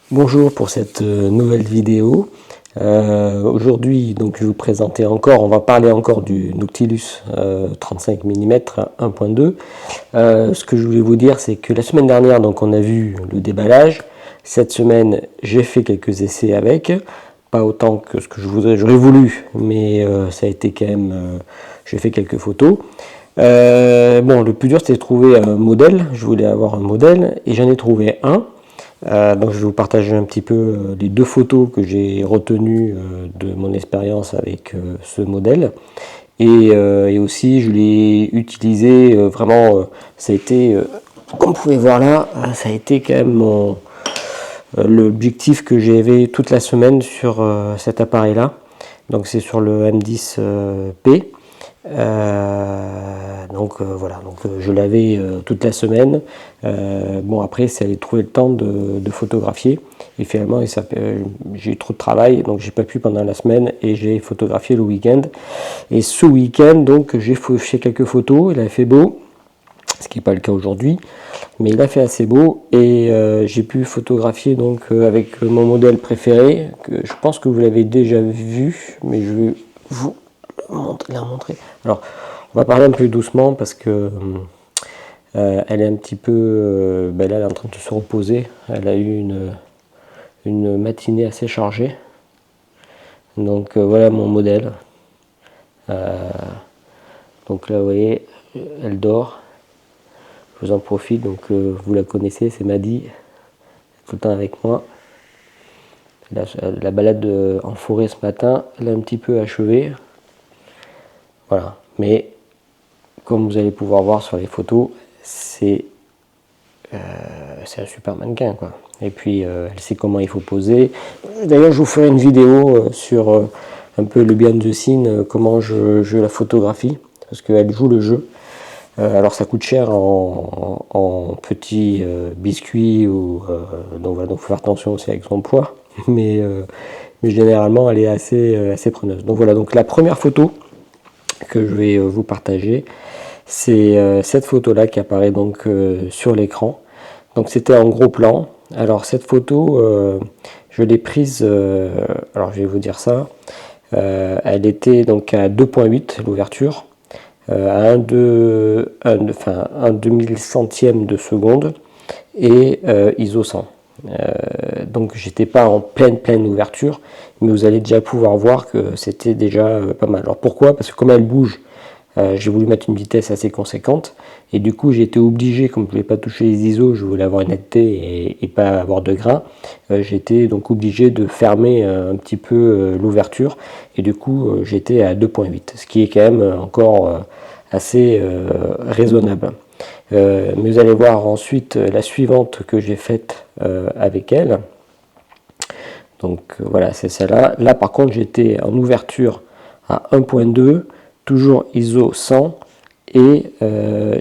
Bonjour pour cette nouvelle vidéo. Aujourd'hui, donc, je vais vous présenter encore, on va parler encore du Nautilus 35 mm 1.2. Ce que je voulais vous dire, c'est que la semaine dernière, donc, on a vu le déballage. Cette semaine, j'ai fait quelques essais avec, pas autant que ce que j'aurais voulu, mais ça a été quand même, j'ai fait quelques photos. Bon, le plus dur, c'était de trouver un modèle. Je voulais avoir un modèle et j'en ai trouvé un. Donc je vais vous partager un petit peu les deux photos que j'ai retenues de mon expérience avec ce modèle. Et aussi je l'ai utilisé vraiment, ça a été, comme vous pouvez voir là, ça a été quand même l'objectif que j'avais toute la semaine sur cet appareil là. Donc c'est sur le M10P. Voilà, je l'avais toute la semaine. Bon, après c'est aller trouver le temps de photographier, et finalement j'ai eu trop de travail, donc j'ai pas pu pendant la semaine, et j'ai photographié le week-end. Et ce week-end, donc, j'ai fait quelques photos. Il a fait beau, ce qui n'est pas le cas aujourd'hui, mais il a fait assez beau, et j'ai pu photographier donc avec mon modèle préféré, que je pense que vous l'avez déjà vu, mais je vais vous la montrer. Alors, on va parler un peu doucement parce que elle est un petit peu, là, elle est en train de se reposer. Elle a eu une matinée assez chargée. Donc voilà mon modèle. Donc là, vous voyez, elle dort. Je vous en profite. Donc vous la connaissez, c'est Maddy, tout le temps avec moi. La balade en forêt ce matin, elle est un petit peu achevée. Voilà. Mais comme vous allez pouvoir voir sur les photos, c'est un super mannequin, quoi. Et puis elle sait comment il faut poser. D'ailleurs, je vous ferai une vidéo sur un peu le behind the scene, comment je la photographie, parce qu'elle joue le jeu. Alors ça coûte cher en petits biscuits, donc voilà, donc faut faire attention aussi avec son poids, mais généralement elle est assez preneuse. Donc voilà, donc la première photo que je vais vous partager, c'est cette photo là qui apparaît donc sur l'écran. Donc c'était en gros plan. Alors cette photo, je l'ai prise, alors je vais vous dire ça, elle était donc à 2.8 l'ouverture, à 1 2000 centième de seconde, et ISO 100. Donc j'étais pas en pleine ouverture, mais vous allez déjà pouvoir voir que c'était déjà pas mal. Alors pourquoi? Parce que comme elle bouge, j'ai voulu mettre une vitesse assez conséquente, et du coup j'ai été obligé, comme je ne voulais pas toucher les ISO, je voulais avoir une netteté et pas avoir de grain, j'étais donc obligé de fermer un petit peu l'ouverture, et du coup j'étais à 2.8, ce qui est quand même encore assez raisonnable. Mais vous allez voir ensuite la suivante que j'ai faite avec elle. Donc voilà, c'est celle-là. Là par contre j'étais en ouverture à 1.2, toujours ISO 100, et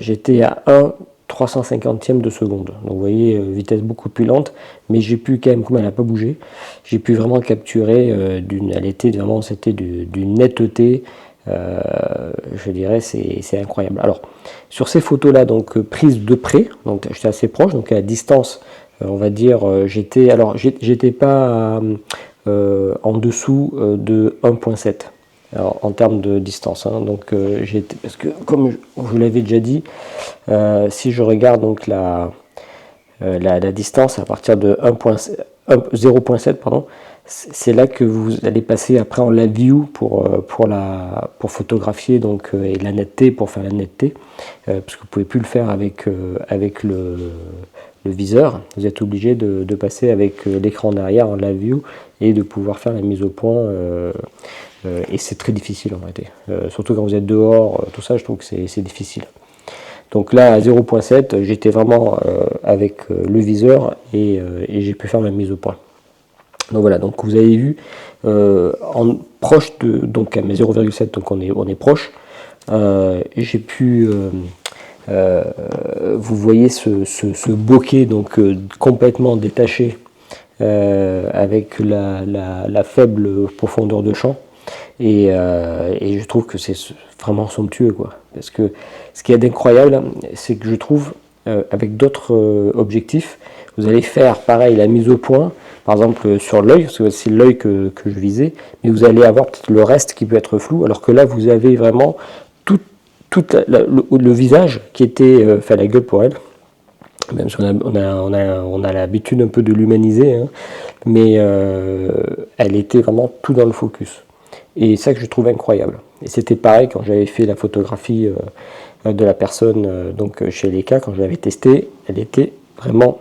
j'étais à 1 350e de seconde. Donc vous voyez, vitesse beaucoup plus lente, mais j'ai pu quand même, comme elle n'a pas bougé, j'ai pu vraiment capturer elle était vraiment, c'était d'une netteté, je dirais, c'est incroyable. Alors sur ces photos là, donc prises de près, donc j'étais assez proche, donc à distance, on va dire, j'étais pas en dessous de 1.7 en termes de distance, hein. Donc parce que comme je vous l'avais déjà dit, si je regarde donc la distance à partir de 0.7, pardon, c'est là que vous allez passer après en live view pour photographier, donc et la netteté, pour faire la netteté, parce que vous pouvez plus le faire avec le viseur. Vous êtes obligé de passer avec l'écran derrière en live view et de pouvoir faire la mise au point, et c'est très difficile en réalité, surtout quand vous êtes dehors, tout ça, je trouve que c'est difficile. Donc là à 0.7 j'étais vraiment avec le viseur, et j'ai pu faire la mise au point. Donc voilà, donc vous avez vu en proche donc à 0.7, donc on est proche. J'ai pu vous voyez ce bokeh, donc complètement détaché, avec la faible profondeur de champ, et je trouve que c'est vraiment somptueux, quoi. Parce que ce qui est incroyable, c'est que je trouve avec d'autres objectifs, vous allez faire pareil la mise au point, par exemple sur l'œil, parce que c'est l'œil que je visais, mais vous allez avoir peut-être le reste qui peut être flou, alors que là vous avez vraiment tout le visage qui était, enfin la gueule pour elle, même si on a l'habitude un peu de l'humaniser, hein, mais elle était vraiment tout dans le focus. Et ça que je trouve incroyable. Et c'était pareil quand j'avais fait la photographie de la personne donc chez Leica, quand je l'avais testée, elle était vraiment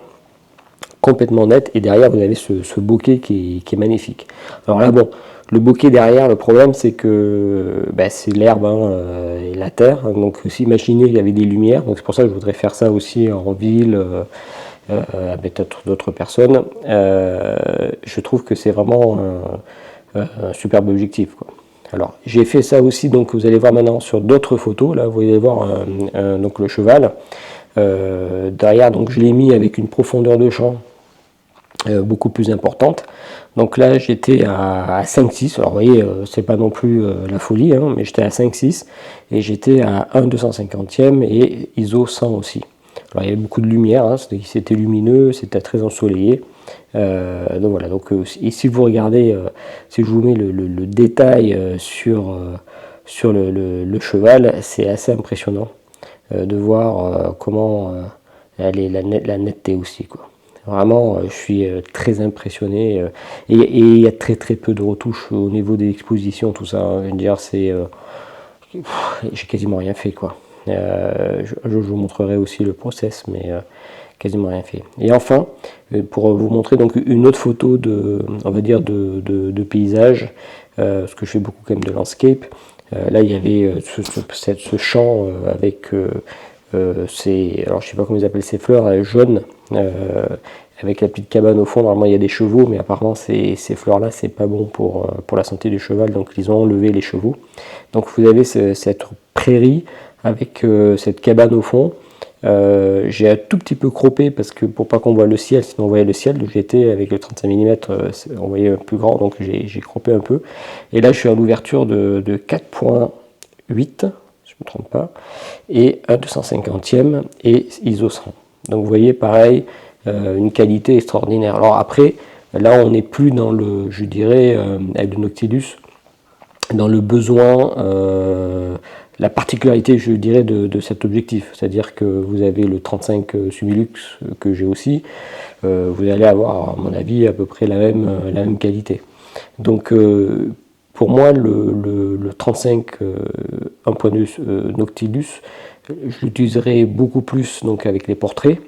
complètement nette. Et derrière, vous avez ce bokeh qui est magnifique. Alors là, bon, le bokeh derrière, le problème c'est que c'est l'herbe et la terre. Donc si imaginez il y avait des lumières, donc c'est pour ça que je voudrais faire ça aussi en ville. Avec d'autres personnes, je trouve que c'est vraiment un superbe objectif, quoi. Alors j'ai fait ça aussi, donc vous allez voir maintenant sur d'autres photos, là vous allez voir donc le cheval, derrière donc je l'ai mis avec une profondeur de champ beaucoup plus importante, donc là j'étais à 5-6, alors vous voyez c'est pas non plus la folie, hein, mais j'étais à 5-6 et j'étais à 1/250e et ISO 100 aussi. Alors il y avait beaucoup de lumière, hein, c'était lumineux, c'était très ensoleillé. Donc voilà, donc ici vous regardez, si je vous mets le détail sur le cheval, c'est assez impressionnant de voir comment elle est la netteté aussi, quoi. Vraiment, je suis très impressionné et il y a très peu de retouches au niveau des expositions, tout ça, hein. Je veux dire, j'ai quasiment rien fait, quoi. Je vous montrerai aussi le process, mais quasiment rien fait. Et enfin, pour vous montrer donc une autre photo on va dire de paysage, parce que je fais beaucoup quand même de landscape. Là, il y avait ce champ avec alors je sais pas comment ils appellent ces fleurs jaunes, avec la petite cabane au fond. Normalement, il y a des chevaux, mais apparemment ces fleurs-là, c'est pas bon pour la santé du cheval, donc ils ont enlevé les chevaux. Donc vous avez cette prairie avec cette cabane au fond. J'ai un tout petit peu croppé parce que pour pas qu'on voit le ciel, sinon on voyait le ciel, j'étais avec le 35 mm, on voyait plus grand, donc j'ai croppé un peu. Et là je suis à l'ouverture de 4.8, si je ne me trompe pas, et 1/250e et ISO 100. Donc vous voyez pareil, une qualité extraordinaire. Alors après, là on n'est plus dans le, je dirais, avec le Nautilus, dans le besoin, la particularité, je dirais, de cet objectif. C'est-à-dire que vous avez le 35 Sumilux que j'ai aussi, vous allez avoir, à mon avis, à peu près la même qualité. Donc, pour moi, le 35 1.2 Nautilus, je l'utiliserai beaucoup plus donc, avec les portraits.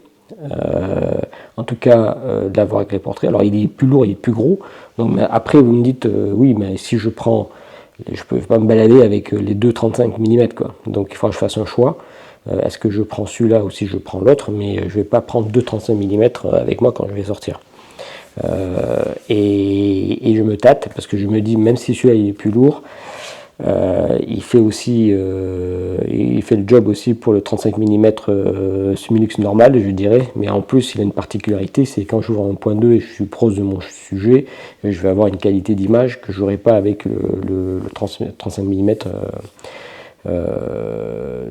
En tout cas, d'avoir avec les portraits. Alors, il est plus lourd, il est plus gros. Donc, mais après, vous me dites, oui, mais si je prends... Je ne peux pas me balader avec les deux 35 mm, quoi. Donc il faudra que je fasse un choix. Est-ce que je prends celui-là ou si je prends l'autre, mais je ne vais pas prendre deux 35 mm avec moi quand je vais sortir. Et je me tâte parce que je me dis, même si celui-là est plus lourd, il fait aussi il fait le job aussi pour le 35 mm Sumilux normal, je dirais, mais en plus il a une particularité, c'est quand j'ouvre un 1.2 et je suis proche de mon sujet, je vais avoir une qualité d'image que j'aurai pas avec le 35 mm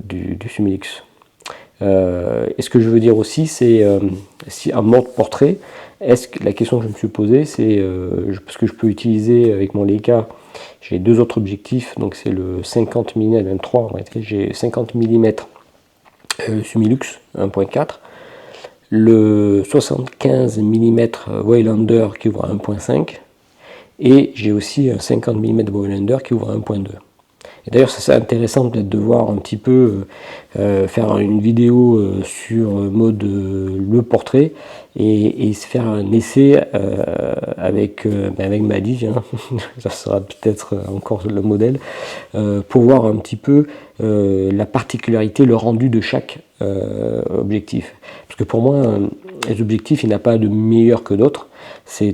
du Sumilux. Et ce que je veux dire aussi, c'est si en mode portrait, la question que je me suis posée, c'est parce que je peux utiliser avec mon Leica, j'ai deux autres objectifs, donc c'est le 50 mm 23, en réalité j'ai 50 mm Sumilux 1.4, le 75 mm Waylander qui ouvre à 1.5, et j'ai aussi un 50 mm Waylander qui ouvre à 1.2. Et d'ailleurs, c'est intéressant peut-être de voir un petit peu, faire une vidéo sur mode le portrait et se faire un essai avec Madi, hein. Ça sera peut-être encore le modèle, pour voir un petit peu la particularité, le rendu de chaque objectif. Parce que pour moi, les objectifs, il n'y a pas de meilleur que d'autres.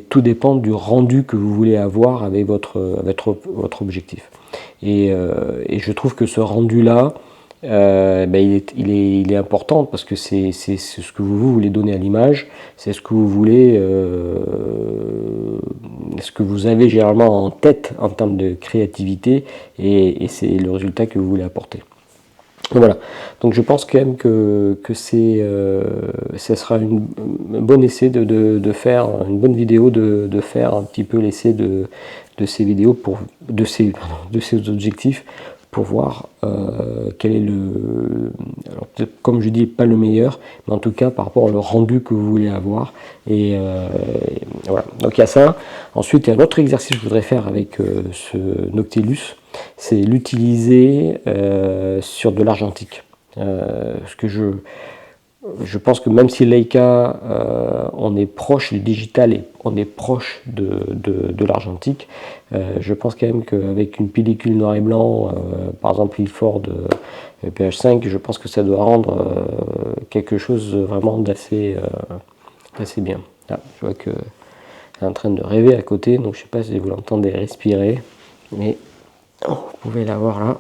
Tout dépend du rendu que vous voulez avoir avec votre objectif. Et je trouve que ce rendu-là, il est important parce que c'est ce que vous voulez donner à l'image, c'est ce que vous voulez, ce que vous avez généralement en tête en termes de créativité, et c'est le résultat que vous voulez apporter. Voilà, donc je pense quand même que ça sera un bon essai de faire une bonne vidéo, de faire un petit peu l'essai de ces vidéos, de ces objectifs, pour voir quel est alors peut-être, comme je dis, pas le meilleur, mais en tout cas par rapport au rendu que vous voulez avoir. Et voilà, donc il y a ça. Ensuite, il y a un autre exercice que je voudrais faire avec ce Noctilus, c'est l'utiliser sur de l'argentique. Parce que je pense que même si Leica, on est proche du digital et on est proche de l'argentique, je pense quand même qu'avec une pellicule noir et blanc, par exemple Ilford PH5, je pense que ça doit rendre quelque chose vraiment d'assez bien. Là, je vois qu'elle est en train de rêver à côté, donc je ne sais pas si vous l'entendez respirer, mais vous pouvez la voir là.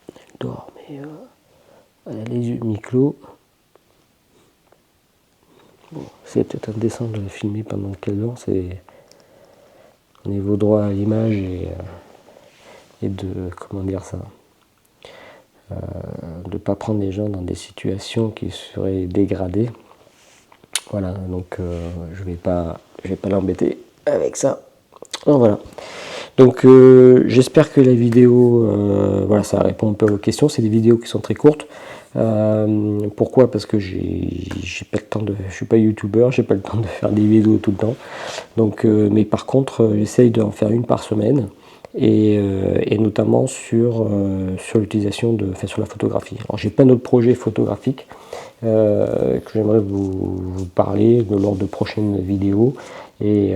Elle dort, mais elle a les yeux mi-clos. Bon, c'est peut-être indécent de la filmer pendant qu'elle dort, c'est au niveau droit à l'image et de, comment dire ça, de ne pas prendre les gens dans des situations qui seraient dégradées. Voilà, donc je vais pas l'embêter avec ça. Donc, voilà. Donc j'espère que la vidéo, voilà, ça répond un peu à vos questions. C'est des vidéos qui sont très courtes. Pourquoi? Parce que j'ai pas le temps je suis pas youtubeur, j'ai pas le temps de faire des vidéos tout le temps. Donc, mais par contre, j'essaye d'en faire une par semaine. Et notamment sur l'utilisation sur la photographie. Alors j'ai plein d'autres projets photographiques que j'aimerais vous parler lors de prochaines vidéos. Et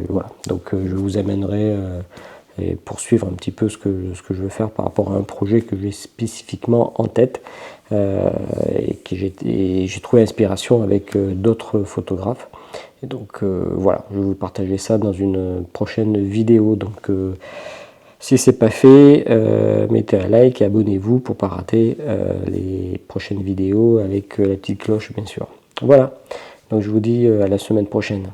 voilà, donc je vous amènerai et poursuivre un petit peu ce que je veux faire par rapport à un projet que j'ai spécifiquement en tête et j'ai trouvé inspiration avec d'autres photographes. Et donc voilà, je vais vous partager ça dans une prochaine vidéo. Donc si ce n'est pas fait, mettez un like et abonnez-vous pour ne pas rater les prochaines vidéos avec la petite cloche bien sûr. Voilà, donc je vous dis à la semaine prochaine.